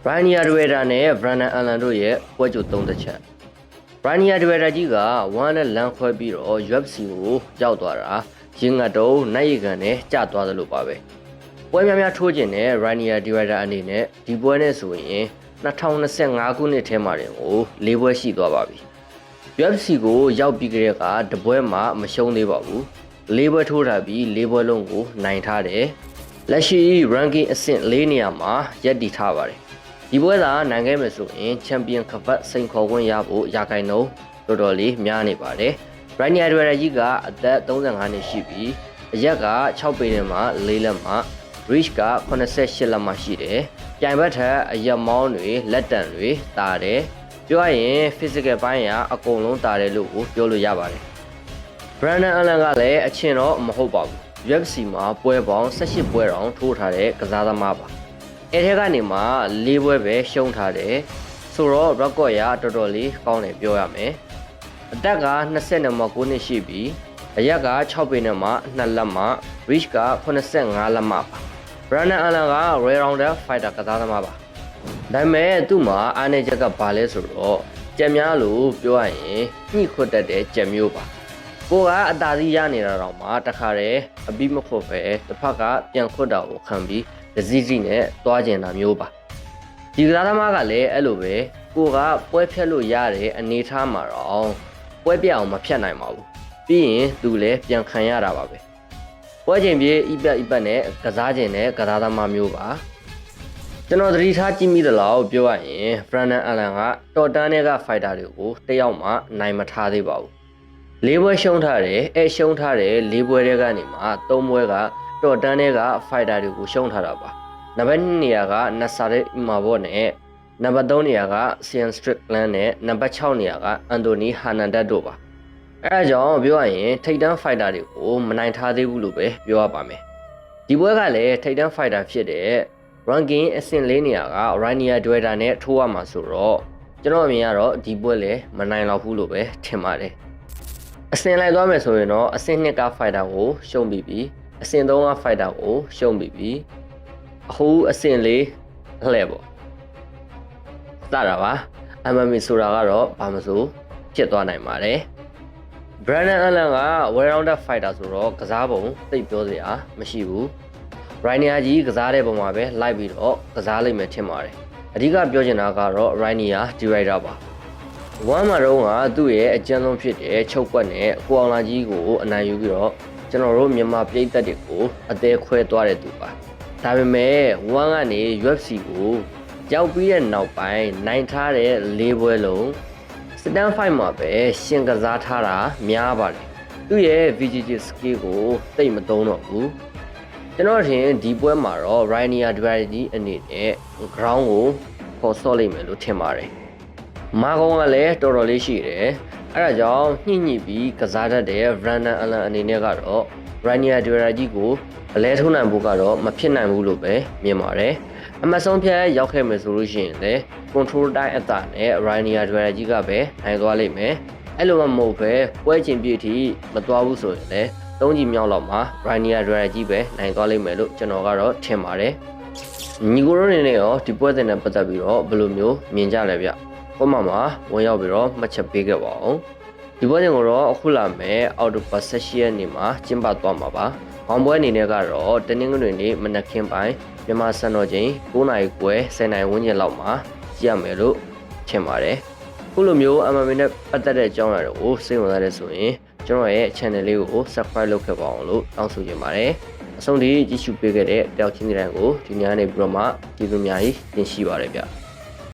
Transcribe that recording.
Rania Duera နဲ့ Brandon Allen တို့ရဲ့ပွဲကြို3တစ်ချက် Rania Duera ကြီးက1နဲ့လမ်းခွဲပြီးတော့ UFC ကိုရောက်သွားတာရင်းငတ်တုံးနိုင်ရကန်နဲ့ကျသွားသလိုပါပဲပွဲများများထိုးကျင်တဲ့ Rania Duera အနေနဲ့ဒီပွဲနဲ့ဆိုရင်2025ခုနှစ်ထဲမှာတင်ကို၄ပွဲရှိသွားပါပြီ UFC ကိုရောက်ပြီးကြတဲ့ကတပွဲမှမရှုံးသေးပါဘူး၄ပွဲထိုးထားပြီး၄ပွဲလုံးကိုနိုင်ထားတယ်လက်ရှိ ranking အဆင့်၄နေရာမှာရပ်တည်ထားပါတယ်ဒီပွဲသာနိုင်ခဲ့မယ်ဆိုရင်ချန်ပီယံကပတ်စိန်ခေါ်ခွင့်ရဖို့ရာခိုင်နှုန်းတော်တော်လေးများနေပါတယ်။ Rania Duera ကြီးကအသက်35နှစ်ရှိပြီးအရက်က6ပေနဲ့မှ4လက်မှ reach က88လက်မှရှိတယ်။ပြိုင်ဘက်ထက်အရက်မောင်းတွေလက်တံတွေတာတယ်။ပြောရရင် physical ဘိုင်းကအကုန်လုံးတာတယ်လို့ပြောလို့ရပါတယ်။ Brandon Allen ကလည်းအချင်းတော့မဟုတ်ပါဘူး။ UFC မှာပွဲပေါင်း18ပွဲတောင်ထိုးထားတဲ့ကစားသမားပါ။အဲ့ထဲကနေမှ၄ပွဲပဲရှုံးထားတယ်ဆိုတော့ record ရတော်တော်လေးကောင်းတယ်ပြောရမယ်အသက်က20နဲ့မှ9နှစ်ရှိပြီးအရက်က6ပေနဲ့မှ2လက်မှ reach က85လက်မှပါ Brandon Allen က Round Rounder Fighter ကစားသမားပါဒါပေမဲ့သူ့မှာအားနည်းချက်ကဘာလဲဆိုတော့ကြက်များလို့ပြောရရင်ညှိခွတ်တတ်တဲ့ကြက်မျိုးပါကိုကအသာစီးရနေတာတော့မှတခါတည်းအပြီးမခွတ်ပဲတစ်ဖက်ကပြန်ခွတ်တာကိုခံပြီးဒဇီးစီနဲ့တွားကျင်တာမျိုးပါဒီကစားသမားကလည်းအဲ့လိုပဲကိုကပွဲဖြတ်လို့ရတဲ့အနေထားမှာတော့ပွဲပြအောင်မဖြတ်နိုင်ပါဘူးပြီးရင်သူလည်းပြန်ခံရတာပါပဲပွဲချိန်ပြေးဣပတ်နဲ့ကစားကျင်တဲ့ကစားသမားမျိုးပါကျွန်တော်သတိထားကြည့်မိသလောက်ပြောရရင် Brandon Allen ကတော်တန်းတွေက fighter တွေကိုတယောက်မှနိုင်မထားသေးပါဘူး၄ပွဲရှုံးထားတယ်ရှုံးထားတယ်၄ပွဲတွေကနေမှ၃ပွဲကတော်တန်းတွေက fighter တွေကိုရှုံးထားတာပါနံပါတ်2နေရာက Nasser Imavov နဲ့နံပါတ်3နေရာက Sean Strickland နဲ့နံပါတ်6နေရာက Anthony Hernandez တို့ပါအဲဒါကြောင့်ပြောရရင်ထိပ်တန်း fighter တွေကိုမနိုင်ထားသေးဘူးလို့ပဲပြောရပါမယ်ဒီပွဲကလည်းထိပ်တန်း fighter ဖြစ်တဲ့ ranking အဆင့်4နေရာက Rania Duera နဲ့ထိုးရမှာဆိုတော့ကျွန်တော်အမြင်ကတော့ဒီပွဲလည်းမနိုင်တော့ဘူးလို့ပဲထင်ပါတယ်အဆင့်လိုက်သွားမယ်ဆိုရင်တော့အဆင့်2က fighter ကိုရှုံးပြီးပြီအဆင့်3က fighter ကိုရှုံးပြီးပြီအခုအဆင့်4လှည့်ပေါ့စတာပါ MMA ဆိုတာကတော့ဘာမဆိုဖြစ်သွားနိုင်ပါတယ် Brandon Allen က well-rounded fighter ဆိုတော့ကစားပုံသိပ်ပြောစရာမရှိဘူး Rania ကြီးကစားတဲ့ပုံမှာပဲလိုက်ပြီးတော့ကစားလိမ့်မယ်ထင်ပါတယ်အဓိကပြောချင်တာကတော့ Rania Duera ပါဝမ်းမှာတော့ကသူ့ရဲ့အကျဉ်းဆုံးဖြစ်တဲ့ချုပ်ကွက်နဲ့ကိုအောင်လာကြီးကိုအနိုင်ယူပြီးတော့ကျွန်တော်တို့မြန်မာပြည်သက်တွေကိုအသေးခွဲသွားတဲ့သူပါဒါပေမဲ့ဝမ်းကနေ UFC ကိုရောက်ပြီးတဲ့နောက်ပိုင်းနိုင်ထားတဲ့၄ပွဲလုံးစတန်ဖိုက်မှာပဲရှင်ကစားထားတာများပါတယ်သူ့ရဲ့ VGG skill ကိုသိပ်မသုံးတော့ဘူးကျွန်တော်ထင်ဒီပွဲမှာတော့ Rania Duera ကြီးအနေနဲ့ ground ကိုခေါ်ဆော့လိုက်မယ်လို့ထင်ပါတယ်မာကုံကလည်းတော်တော်လေးရှိတယ်အဲဒါကြောင့်ညှိပြီးကစားတတ်တဲ့ Brandon Allen အနေနဲ့ကတော့ Rania Duera ကြီးကိုအလဲထုံးနိုင်ဖို့ကတော့မဖြစ်နိုင်ဘူးလို့ပဲမြင်ပါတယ်အမဆုံးဖြတ်ရောက်ခဲ့မယ်ဆိုလို့ရှိရင်လည်း control တိုင်းအတာနဲ့ Rania Duera ကြီးကပဲနိုင်သွားလိမ့်မယ်အဲ့လိုမှမဟုတ်ပဲပွဲချင်းပြည့်ထိမသွားဘူးဆိုရင်လည်း၃ကြီးမြောက်လောက်မှာ Rania Duera ကြီးပဲနိုင်သွားလိမ့်မယ်လို့ကျွန်တော်ကတော့ထင်ပါတယ်ညီကိုတို့အနေနဲ့ရောဒီပွဲစဉ်နဲ့ပတ်သက်ပြီးတော့ဘယ်လိုမျိုးမြင်ကြလဲဗျကွန်မမှာဝင်ရောက်ပြီးတော့မှတ်ချက်ပေးခဲ့ပါအောင်ဒီပွဲစဉ်ကိုတော့အခုလာမယ်အောက်တိုဘာ16ရက်နေ့မှာကျင်းပသွားမှာပါအောင်ပွဲအနေနဲ့ကတော့တနင်္ဂနွေနေ့မနက်ခင်းပိုင်းမြန်မာစံတော်ချိန်9:00 နာရီခွဲ10:00 နာရီဝန်းကျင်လောက်မှာကြည့်ရမယ်လို့ထင်ပါတယ်ခုလိုမျိုး MMA နဲ့ပတ်သက်တဲ့အကြောင်းအရာတွေကိုစိတ်ဝင်စားတဲ့ဆိုရင်ကျွန်တော်ရဲ့ channel လေးကို subscribe လုပ်ခဲ့ပါအောင်လို့တောင်းဆိုချင်ပါတယ်အဆုံးထိကြည့်ရှုပေးခဲ့တဲ့တယောက်ချင်းစီတိုင်းကိုဒီညနေပြီးတော့မှကျေးဇူးများကြီးတင်ရှိပါတယ်ဗျ